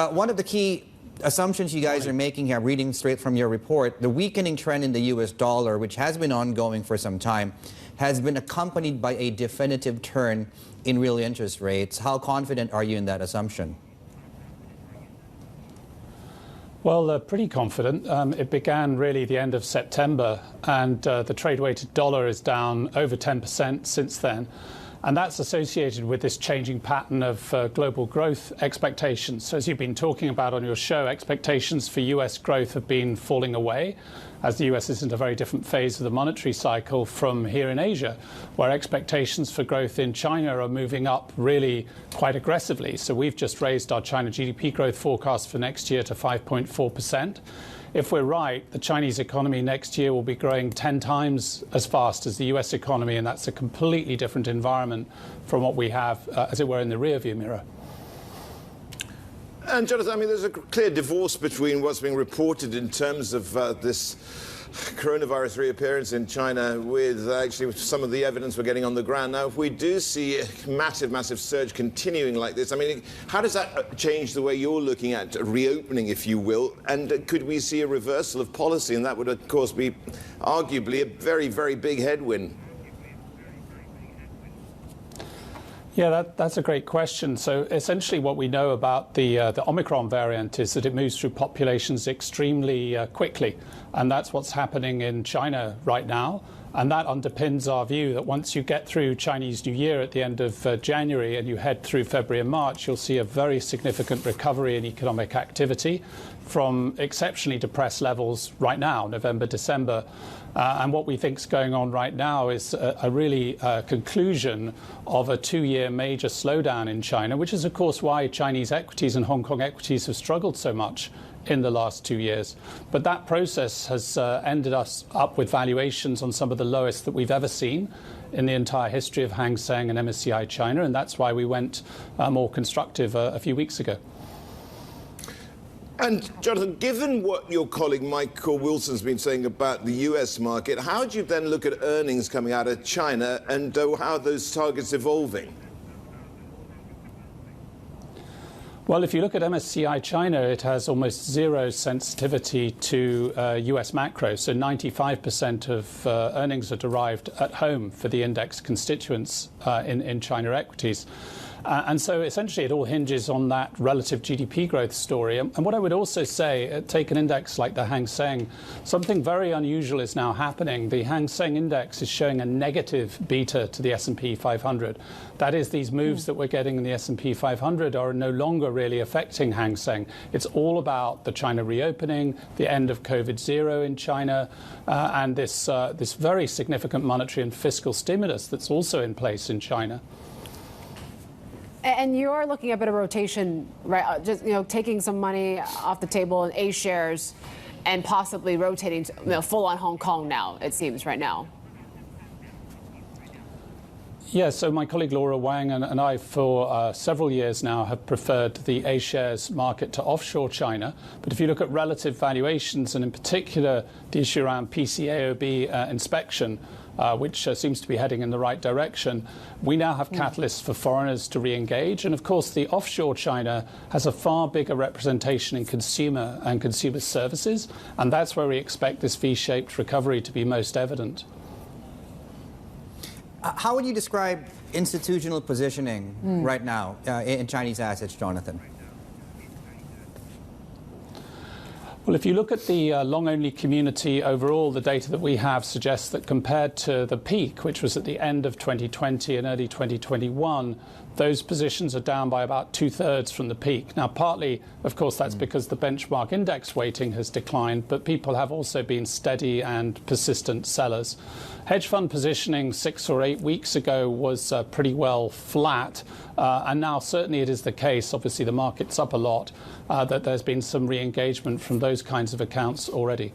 One of the key assumptions you guys are making here, reading straight from your report, the weakening trend in the U.S. dollar, which has been ongoing for some time, has been accompanied by a definitive turn in real interest rates. How confident are you in that assumption? Well, pretty confident. It began really the end of September, and the trade-weighted dollar is down over 10% since then. And that's associated with this changing pattern of global growth expectations. So as you've been talking about on your show, expectations for US growth have been falling away, as the US is in a very different phase of the monetary cycle from here in Asia, where expectations for growth in China are moving up really quite aggressively. So we've just raised our China GDP growth forecast for next year to 5.4%. If we're right, the Chinese economy next year will be growing 10 times as fast as the US economy, and that's a completely different environment from what we have, as it were, in the rearview mirror. And Jonathan, I mean, there's a clear divorce between what's being reported in terms of this coronavirus reappearance in China with actually some of the evidence we're getting on the ground. Now, if we do see a massive surge continuing like this, I mean, how does that change the way you're looking at reopening, if you will? And could we see a reversal of policy? And that would, of course, be arguably a very, very big headwind. Yeah, that's a great question. So essentially what we know about the Omicron variant is that it moves through populations extremely quickly. And that's what's happening in China right now. And that underpins our view that once you get through Chinese New Year at the end of January and you head through February and March, you'll see a very significant recovery in economic activity from exceptionally depressed levels right now, November, December. And what we think is going on right now is a really conclusion of a 2-year major slowdown in China, which is, of course, why Chinese equities and Hong Kong equities have struggled so much in the last 2 years. But that process has ended us up with valuations on some of the lowest that we've ever seen in the entire history of Hang Seng and MSCI China, and that's why we went more constructive a few weeks ago. And Jonathan, given what your colleague Michael Wilson's been saying about the US market, how do you then look at earnings coming out of China and how are those targets evolving? Well, if you look at MSCI China, it has almost zero sensitivity to US macro. So 95% of earnings are derived at home for the index constituents in China equities. And so essentially it all hinges on that relative GDP growth story. And what I would also say, take an index like the Hang Seng, something very unusual is now happening. The Hang Seng index is showing a negative beta to the S&P 500. That is, these moves that we're getting in the S&P 500 are no longer really affecting Hang Seng. It's all about the China reopening, the end of COVID zero in China, and this very significant monetary and fiscal stimulus that's also in place in China. And you're looking at a bit of rotation, right? Just taking some money off the table in A shares, and possibly rotating full on Hong Kong now. It seems right now. Yeah, so my colleague Laura Wang and I for several years now have preferred the A-shares market to offshore China. But if you look at relative valuations, and in particular the issue around PCAOB inspection, which seems to be heading in the right direction, we now have catalysts for foreigners to re-engage. And of course, the offshore China has a far bigger representation in consumer and consumer services. And that's where we expect this V-shaped recovery to be most evident. How would you describe institutional positioning right now in Chinese assets, Jonathan? Well, if you look at the long-only community overall, the data that we have suggests that compared to the peak, which was at the end of 2020 and early 2021, those positions are down by about 2/3 from the peak. Now, partly, of course, that's because the benchmark index weighting has declined, but people have also been steady and persistent sellers. Hedge fund positioning 6 or 8 weeks ago was pretty well flat, and now certainly it is the case, obviously the market's up a lot, that there's been some re-engagement from those kinds of accounts already.